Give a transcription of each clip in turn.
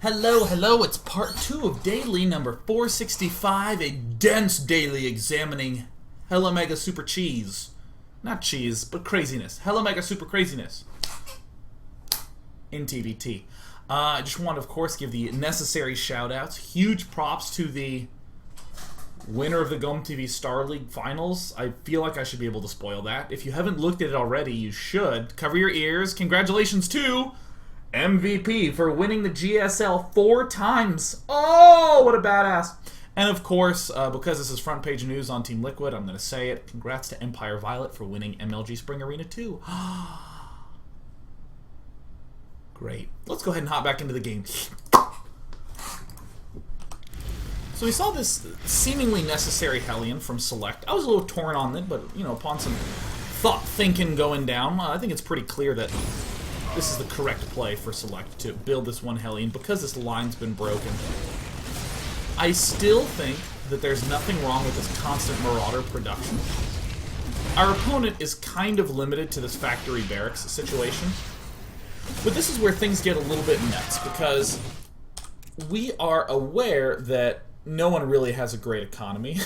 Hello, hello, it's part 2 of daily number 465, a dense daily examining Hella Mega Super Cheese. Not cheese, but craziness. Hella Mega Super Craziness in TvT. I just want to, of course, give the necessary shoutouts. Huge props to the winner of the Econ TvT Star League Finals. I feel like I should be able to spoil that. If you haven't looked at it already, you should. Cover your ears. Congratulations to MVP for winning the GSL 4 times. Oh, what a badass. And of course, because this is front page news on Team Liquid, I'm going to say it. Congrats to Empire Violet for winning MLG Spring Arena 2. Great. Let's go ahead and hop back into the game. So we saw this seemingly necessary Hellion from SeleCT. I was a little torn on it, but you know, upon some thought thinking going down, I think it's pretty clear that this is the correct play for SeleCT to build this one Hellion because this line's been broken. I still think that there's nothing wrong with this constant Marauder production. Our opponent is kind of limited to this factory barracks situation, but this is where things get a little bit nuts because we are aware that no one really has a great economy.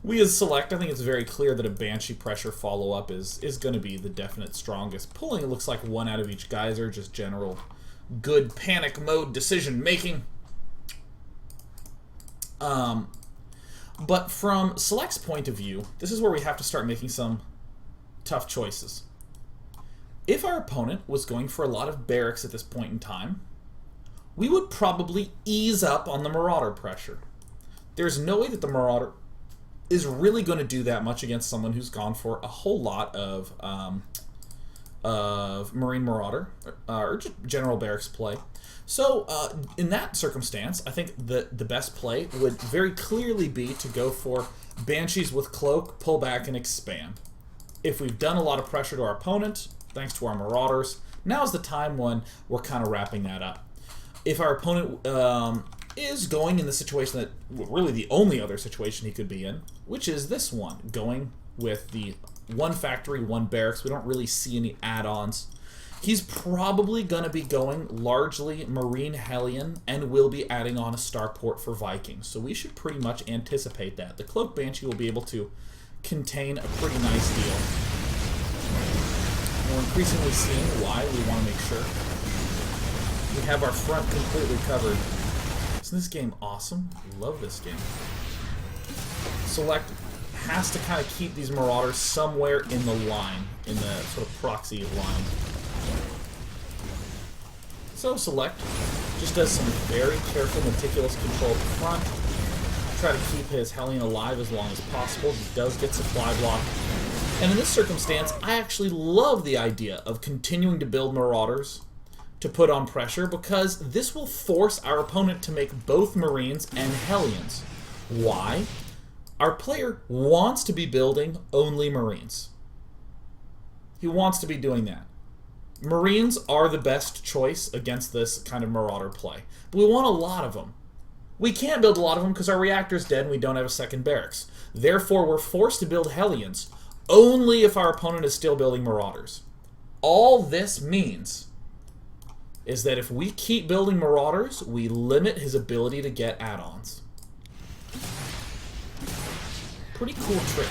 We as SeleCT, I think it's very clear that a Banshee pressure follow-up is going to be the definite strongest. Pulling, it looks like one out of each geyser, just general good panic mode decision-making. But from SeleCT's point of view, this is where we have to start making some tough choices. If our opponent was going for a lot of barracks at this point in time, we would probably ease up on the Marauder pressure. There's no way that the Marauder is really going to do that much against someone who's gone for a whole lot of Marine Marauder, or just general barracks play. So, in that circumstance, I think the best play would very clearly be to go for Banshees with Cloak, pull back, and expand. If we've done a lot of pressure to our opponent, thanks to our Marauders, now's the time when we're kind of wrapping that up. If our opponent is going in the situation that, really the only other situation he could be in, which is this one, going with the one factory, one barracks, we don't really see any add-ons. He's probably going to be going largely Marine Hellion and will be adding on a starport for Vikings. So we should pretty much anticipate that. The Cloak Banshee will be able to contain a pretty nice deal. And we're increasingly seeing why we want to make sure we have our front completely covered. Isn't this game awesome? Love this game. SeleCT has to kind of keep these Marauders somewhere in the line, in the sort of proxy line. So SeleCT just does some very careful, meticulous control at the front. Try to keep his Hellion alive as long as possible. He does get supply block. And in this circumstance, I actually love the idea of continuing to build Marauders to put on pressure, because this will force our opponent to make both Marines and Hellions. Why? Our player wants to be building only Marines. He wants to be doing that. Marines are the best choice against this kind of Marauder play, but we want a lot of them. We can't build a lot of them because our reactor's dead and we don't have a second barracks. Therefore, we're forced to build Hellions only if our opponent is still building Marauders. All this means is that if we keep building Marauders, we limit his ability to get add-ons. Pretty cool trick.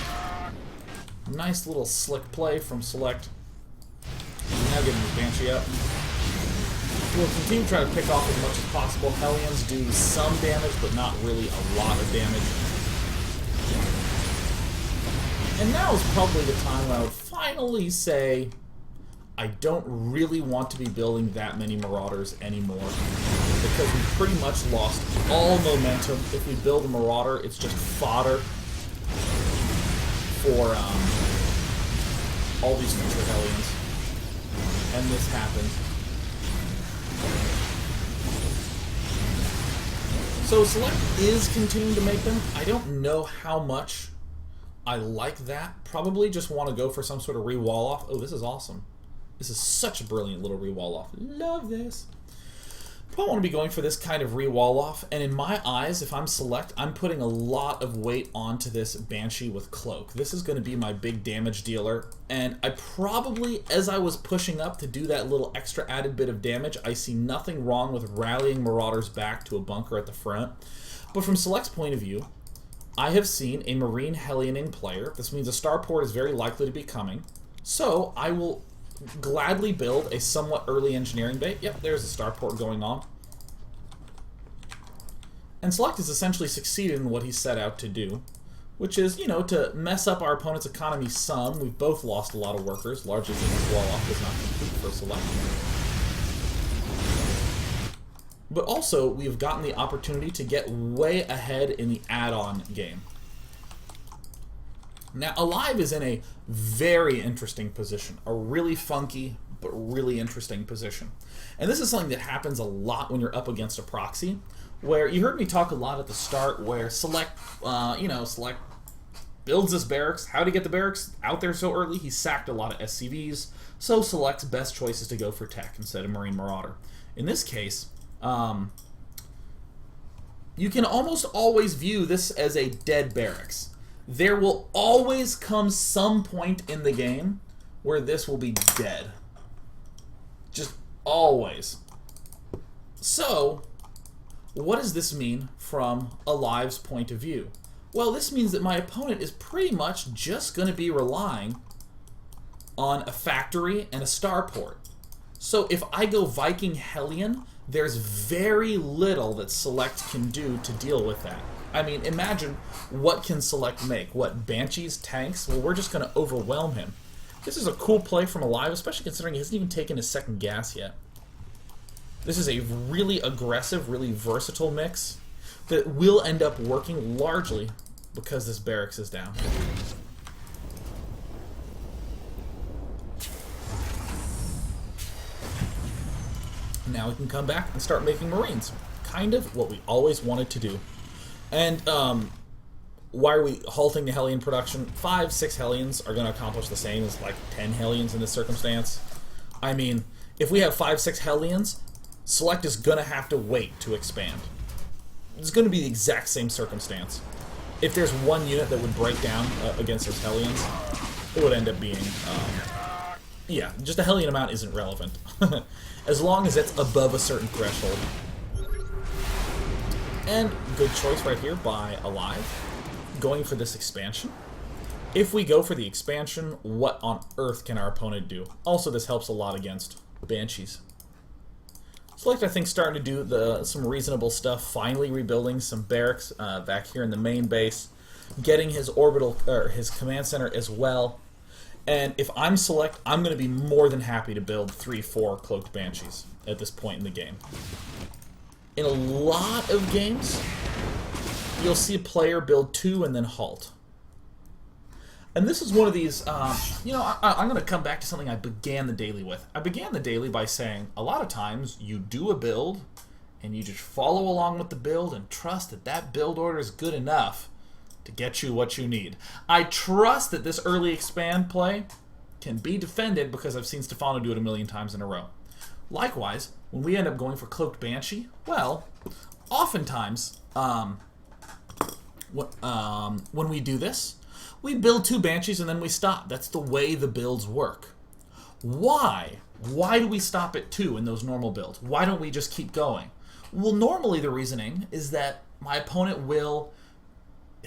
Nice little slick play from SeleCT. Now getting his Banshee up. We'll continue to try to pick off as much as possible. Hellions do some damage, but not really a lot of damage. And now is probably the time when I would finally say, I don't really want to be building that many Marauders anymore, because we've pretty much lost all momentum. If we build a Marauder, it's just fodder for all these future Hellions. And this happened. So SeleCT is continuing to make them. I don't know how much I like that. Probably just want to go for some sort of re-wall off. Oh, this is awesome. This is such a brilliant little re-wall off. Love this. Probably want to be going for this kind of re-wall off, and in my eyes, if I'm Select, I'm putting a lot of weight onto this Banshee with Cloak. This is going to be my big damage dealer, and I probably, as I was pushing up to do that little extra added bit of damage, I see nothing wrong with rallying Marauders back to a bunker at the front. But from Select's point of view, I have seen a Marine Hellioning player. This means a starport is very likely to be coming, so I will gladly build a somewhat early engineering bait. Yep, there's a starport going on. And Select has essentially succeeded in what he set out to do, which is, you know, to mess up our opponent's economy some. We've both lost a lot of workers, largely because the wall off was not complete for Select. But also, we've gotten the opportunity to get way ahead in the add-on game. Now, aLive is in a very interesting position. A really funky, but really interesting position. And this is something that happens a lot when you're up against a proxy, where you heard me talk a lot at the start, where Select, Select builds this barracks. How to get the barracks out there so early? He sacked a lot of SCVs, so Select's best choice is to go for tech instead of Marine Marauder. In this case, you can almost always view this as a dead barracks. There will always come some point in the game where this will be dead. Just always. So, what does this mean from aLive's point of view? Well, this means that my opponent is pretty much just going to be relying on a factory and a starport. So if I go Viking Hellion, there's very little that Select can do to deal with that. I mean, imagine what can Select make? What, Banshees, tanks? Well, we're just going to overwhelm him. This is a cool play from aLive, especially considering he hasn't even taken his second gas yet. This is a really aggressive, really versatile mix that will end up working largely because this barracks is down. Now we can come back and start making Marines. Kind of what we always wanted to do. And why are we halting the Hellion production? 5, 6 Hellions are going to accomplish the same as like 10 Hellions in this circumstance. I mean, if we have 5, 6 Hellions, Select is going to have to wait to expand. It's going to be the exact same circumstance. If there's one unit that would break down against those Hellions, it would end up being... yeah, just a Hellion amount isn't relevant. As long as it's above a certain threshold. And good choice right here by aLive, going for this expansion. If we go for the expansion, what on earth can our opponent do? Also, this helps a lot against Banshees. Select, I think, starting to do some reasonable stuff, finally rebuilding some barracks back here in the main base, getting his orbital, or his command center as well. And if I'm Select, I'm going to be more than happy to build 3, 4 Cloaked Banshees at this point in the game. In a lot of games, you'll see a player build 2 and then halt. And this is one of these, you know, I'm going to come back to something I began the daily with. I began the daily by saying, a lot of times you do a build, and you just follow along with the build and trust that that build order is good enough to get you what you need. I trust that this early expand play can be defended because I've seen Stefano do it a million times in a row. Likewise, when we end up going for Cloaked Banshee, well, oftentimes, when we do this, we build 2 Banshees and then we stop. That's the way the builds work. Why? Why do we stop at 2 in those normal builds? Why don't we just keep going? Well, normally the reasoning is that my opponent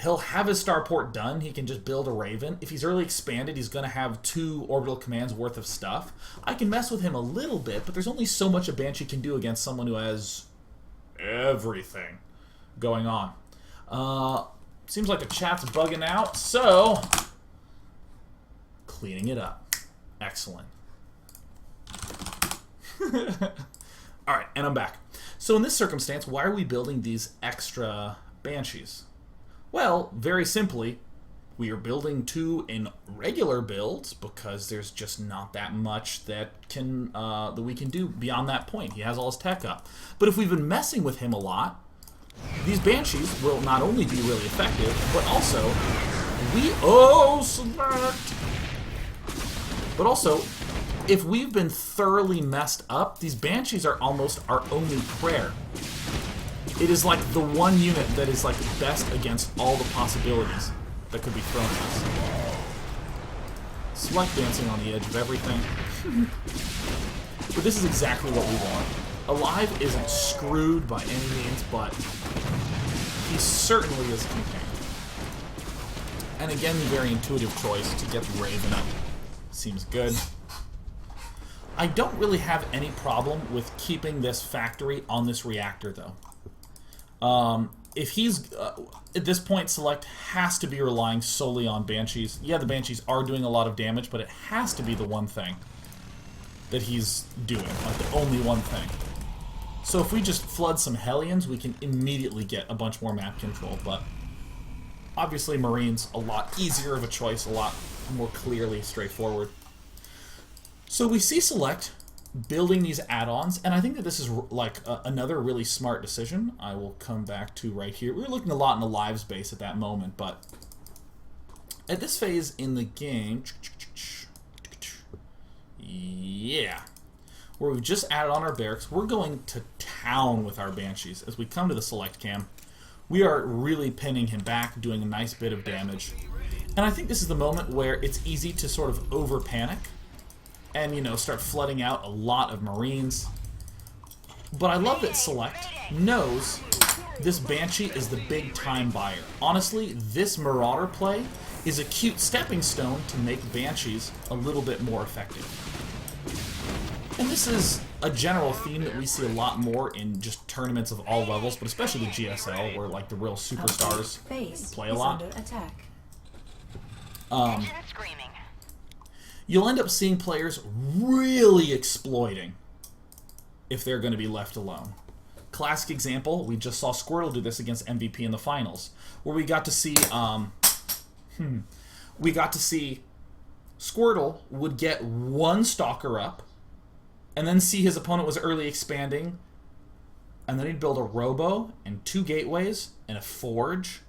he'll have his starport done. He can just build a Raven. If he's early expanded, he's going to have 2 orbital commands worth of stuff. I can mess with him a little bit, but there's only so much a Banshee can do against someone who has everything going on. Seems like the chat's bugging out, so cleaning it up. Excellent. Alright, and I'm back. So in this circumstance, why are we building these extra Banshees? Well, very simply, we are building 2 in regular builds because there's just not that much that we can do beyond that point. He has all his tech up. But if we've been messing with him a lot, these Banshees will not only be really effective, but also But also, if we've been thoroughly messed up, these Banshees are almost our only prayer. It is like the one unit that is like best against all the possibilities that could be thrown at us. Select dancing on the edge of everything. But this is exactly what we want. aLive isn't screwed by any means, but he certainly is contained. And again, the very intuitive choice to get the Raven up seems good. I don't really have any problem with keeping this factory on this reactor, though. If he's... at this point, Select has to be relying solely on Banshees. Yeah, the Banshees are doing a lot of damage, but it has to be the one thing that he's doing. Like, the only one thing. So if we just flood some Hellions, we can immediately get a bunch more map control, but... obviously, Marines, a lot easier of a choice, a lot more clearly straightforward. So we see Select building these add-ons, and I think that this is like another really smart decision. I will come back to right here. We were looking a lot in the live base at that moment, but at this phase in the game, yeah, where we've just added on our barracks, we're going to town with our Banshees. As we come to the Select cam, we are really pinning him back, doing a nice bit of damage. And I think this is the moment where it's easy to sort of over-panic and, you know, start flooding out a lot of Marines. But I love that Select knows this Banshee is the big-time buyer. Honestly, this Marauder play is a cute stepping stone to make Banshees a little bit more effective. And this is a general theme that we see a lot more in just tournaments of all levels, but especially the GSL, where like the real superstars play a lot. You'll end up seeing players really exploiting if they're going to be left alone. Classic example, we just saw Squirtle do this against MVP in the finals, where we got to see Squirtle would get one Stalker up, and then see his opponent was early expanding, and then he'd build a Robo and 2 gateways and a Forge,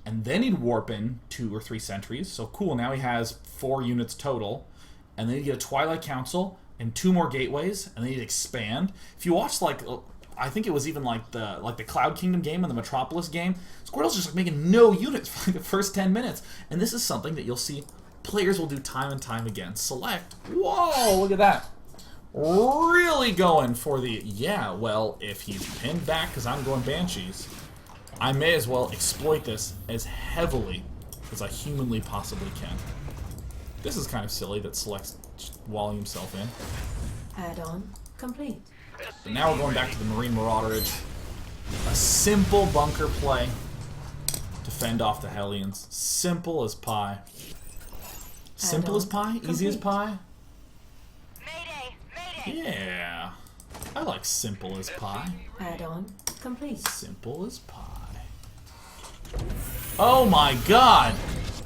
and then he'd warp in 2 or 3 sentries. So cool, now he has 4 units total, and then he'd get a Twilight Council and 2 more gateways, and then he'd expand. If you watch, like, I think it was even like the Cloud Kingdom game and the Metropolis game, Squirtle's just like making no units for like the first 10 minutes, and this is something that you'll see players will do time and time again. Select, whoa, look at that. Really going for the, yeah, well, if he's pinned back because I'm going Banshees, I may as well exploit this as heavily as I humanly possibly can. This is kind of silly that Select's walling himself in. Add-on complete. But now we're going back to the Marine Marauderage. A simple bunker play to fend off the Hellions. Simple as pie. Simple as pie? Easy as pie? Yeah, I like simple as pie. Add-on complete. Simple as pie. Oh my god!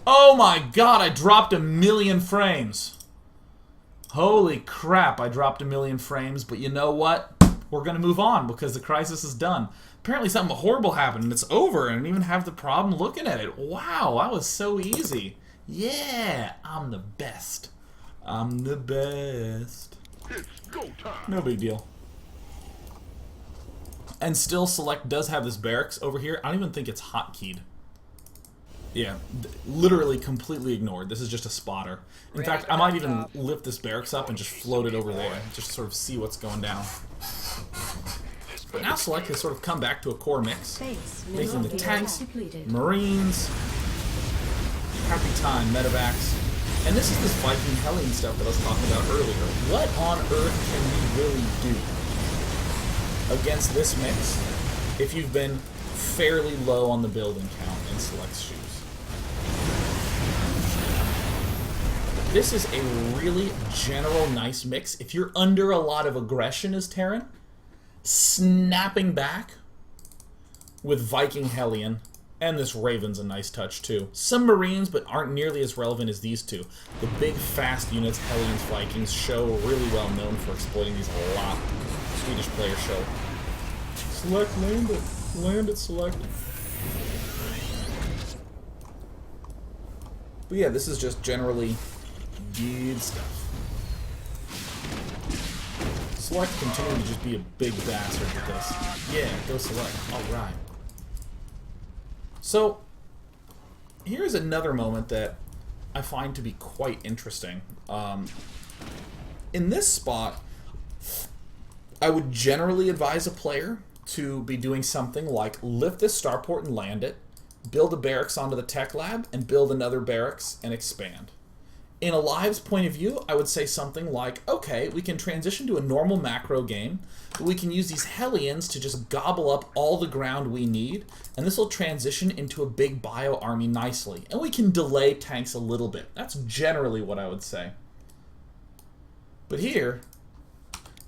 Oh my god, I dropped 1,000,000 frames. Holy crap, I dropped 1,000,000 frames, but you know what? We're gonna move on because the crisis is done. Apparently something horrible happened and it's over and I didn't even have the problem looking at it. Wow, that was so easy. Yeah, I'm the best. I'm the best. It's go time. No big deal. And still, Select does have this barracks over here. I don't even think it's hotkeyed. Yeah, literally completely ignored. This is just a spotter. In fact, I might even lift this barracks up and just float it over there. Just sort of see what's going down. But now Select has sort of come back to a core mix. Making the tanks, Marines, happy time, medevacs. And this is this Viking Hellion stuff that I was talking about earlier. What on earth can we really do against this mix if you've been fairly low on the building count in Select's shoes? This is a really general nice mix. If you're under a lot of aggression as Terran, snapping back with Viking Hellion. And this Raven's a nice touch, too. Some Marines, but aren't nearly as relevant as these two. The big, fast units, Hellions, Vikings, show really well known for exploiting these a lot. Swedish player show. Select, land it. Land it, Select. But yeah, this is just generally good stuff. Select continuing to just be a big bastard with this. Yeah, go Select. Alright. So, here's another moment that I find to be quite interesting. In this spot, I would generally advise a player to be doing something like lift this starport and land it, build a barracks onto the tech lab, and build another barracks and expand. In aLive's point of view, I would say something like, okay, we can transition to a normal macro game, but we can use these Hellions to just gobble up all the ground we need, and this will transition into a big bio army nicely. And we can delay tanks a little bit. That's generally what I would say. But here,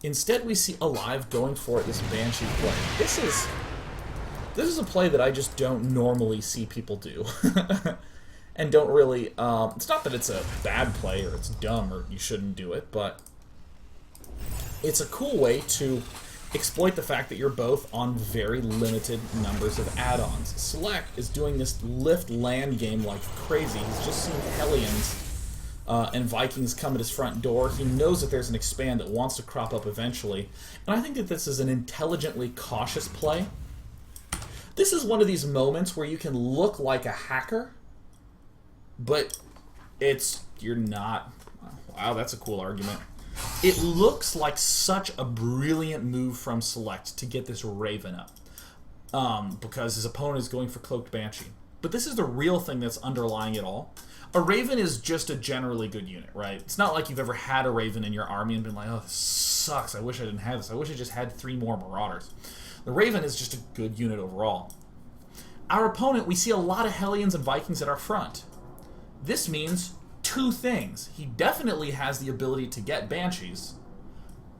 instead we see aLive going for this Banshee play. This is a play that I just don't normally see people do. And don't really, it's not that it's a bad play or it's dumb or you shouldn't do it, but it's a cool way to exploit the fact that you're both on very limited numbers of add-ons. Select is doing this lift land game like crazy. He's just seen Hellions and Vikings come at his front door. He knows that there's an expand that wants to crop up eventually, and I think that this is an intelligently cautious play. This is one of these moments where you can look like a hacker, but you're not. Wow, that's a cool argument. It looks like such a brilliant move from Select to get this Raven up, because his opponent is going for Cloaked Banshee. But this is the real thing that's underlying it all. A Raven is just a generally good unit, right? It's not like you've ever had a Raven in your army and been like, oh, this sucks, I wish I didn't have this. I wish I just had 3 more Marauders. The Raven is just a good unit overall. Our opponent, we see a lot of Hellions and Vikings at our front. This means 2 things. He definitely has the ability to get Banshees,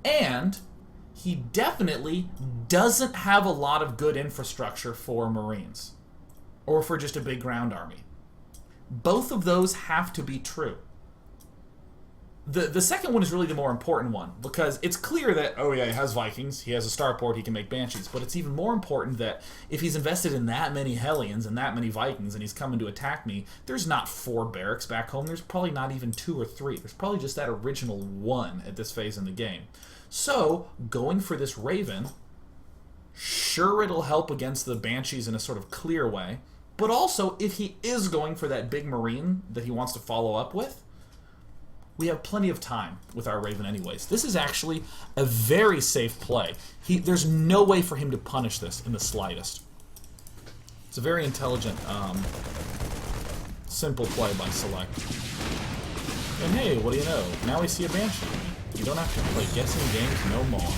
and he definitely doesn't have a lot of good infrastructure for Marines, or for just a big ground army. Both of those have to be true. The second one is really the more important one, because it's clear that, oh yeah, he has Vikings, he has a starport, he can make Banshees, but it's even more important that if he's invested in that many Hellions and that many Vikings and he's coming to attack me, there's not 4 barracks back home, there's probably not even 2 or 3. There's probably just that original 1 at this phase in the game. So, going for this Raven, sure it'll help against the Banshees in a sort of clear way, but also if he is going for that big Marine that he wants to follow up with, we have plenty of time with our Raven anyways. This is actually a very safe play. There's no way for him to punish this in the slightest. It's a very intelligent, simple play by Select. And hey, what do you know? Now we see a Banshee. You don't have to play guessing games no more.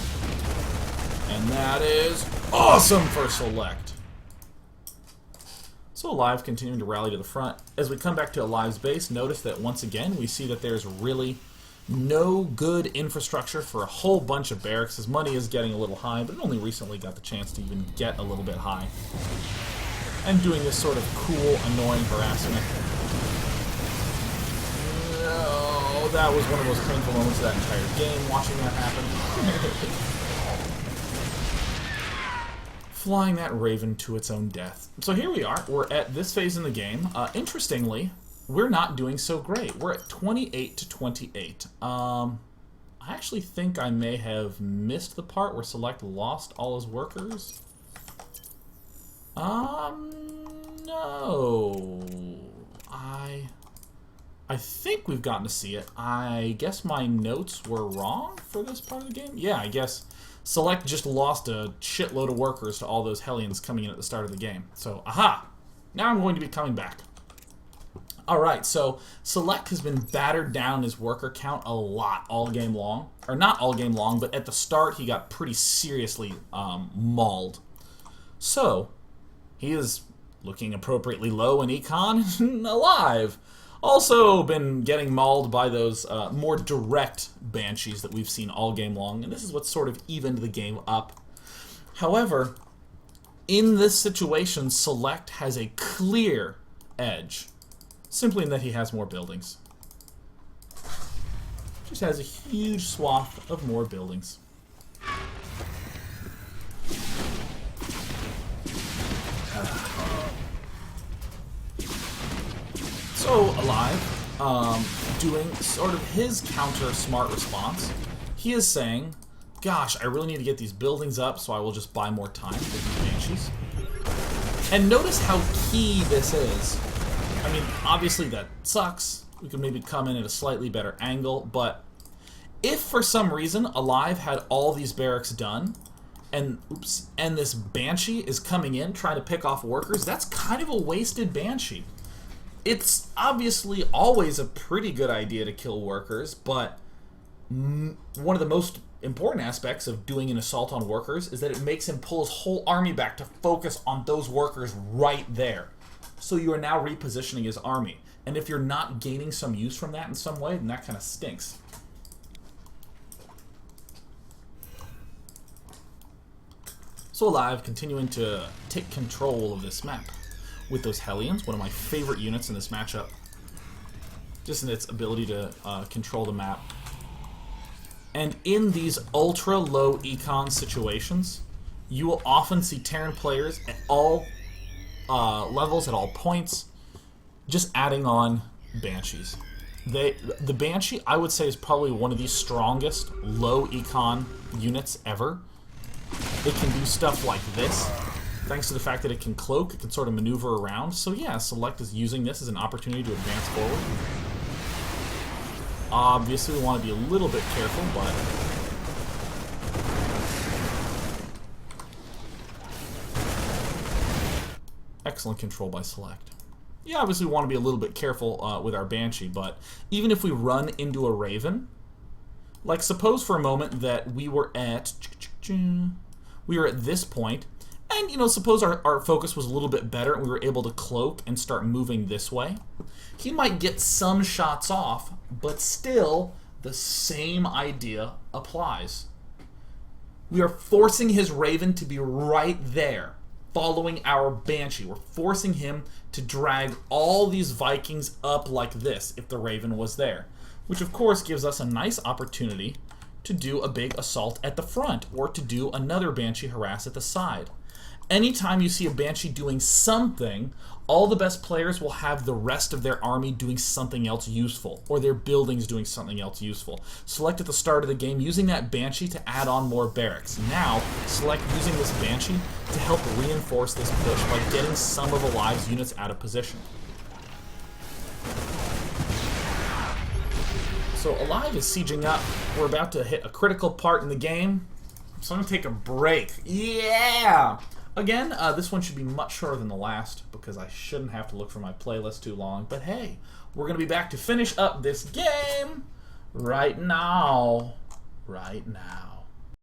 And that is awesome for Select. So aLive continuing to rally to the front. As we come back to aLive's base, notice that once again we see that there's really no good infrastructure for a whole bunch of barracks. His money is getting a little high, but it only recently got the chance to even get a little bit high. And doing this sort of cool, annoying harassment. Oh, that was one of the most painful moments of that entire game, watching that happen. Flying that Raven to its own death. So here we are. We're at this phase in the game. Interestingly, we're not doing so great. We're at 28 to 28. I actually think I may have missed the part where Select lost all his workers. No. I think we've gotten to see it. I guess my notes were wrong for this part of the game. Yeah, I guess Select just lost a shitload of workers to all those Hellions coming in at the start of the game. So, aha! Now I'm going to be coming back. Alright, so Select has been battered down his worker count a lot all game long. Or not all game long, but at the start he got pretty seriously mauled. So, he is looking appropriately low in Econ aLive. Also been getting mauled by those more direct Banshees that we've seen all game long, and this is what's sort of evened the game up. However, in this situation, Select has a clear edge, simply in that he has more buildings. Just has a huge swath of more buildings. So, aLive, doing sort of his counter-smart response, he is saying, gosh, I really need to get these buildings up, so I will just buy more time with these Banshees. And notice how key this is. I mean, obviously that sucks. We could maybe come in at a slightly better angle, but if for some reason aLive had all these barracks done, and this Banshee is coming in trying to pick off workers, that's kind of a wasted Banshee. It's obviously always a pretty good idea to kill workers, but one of the most important aspects of doing an assault on workers is that it makes him pull his whole army back to focus on those workers right there. So you are now repositioning his army. And if you're not gaining some use from that in some way, then that kind of stinks. So aLive continuing to take control of this map with those Hellions, one of my favorite units in this matchup. Just in its ability to control the map. And in these ultra low econ situations, you will often see Terran players at all levels, at all points, just adding on Banshees. The Banshee, I would say, is probably one of the strongest low econ units ever. It can do stuff like this, thanks to the fact that it can cloak, it can sort of maneuver around. So yeah, SeleCT is using this as an opportunity to advance forward. Obviously, we want to be a little bit careful, but excellent control by SeleCT. Yeah, obviously we want to be a little bit careful with our Banshee, but even if we run into a Raven, like suppose for a moment that we were at this point, and you know, suppose our focus was a little bit better and we were able to cloak and start moving this way, he might get some shots off, but still the same idea applies. We are forcing his Raven to be right there, following our Banshee. We're forcing him to drag all these Vikings up like this if the Raven was there, which of course gives us a nice opportunity to do a big assault at the front or to do another Banshee harass at the side. Anytime you see a Banshee doing something, all the best players will have the rest of their army doing something else useful, or their buildings doing something else useful. SeleCT at the start of the game using that Banshee to add on more barracks. Now, SeleCT using this Banshee to help reinforce this push by getting some of aLive's units out of position. So aLive is sieging up. We're about to hit a critical part in the game, so I'm going to take a break. Yeah! Again, this one should be much shorter than the last because I shouldn't have to look for my playlist too long. But hey, we're going to be back to finish up this game right now. Right now.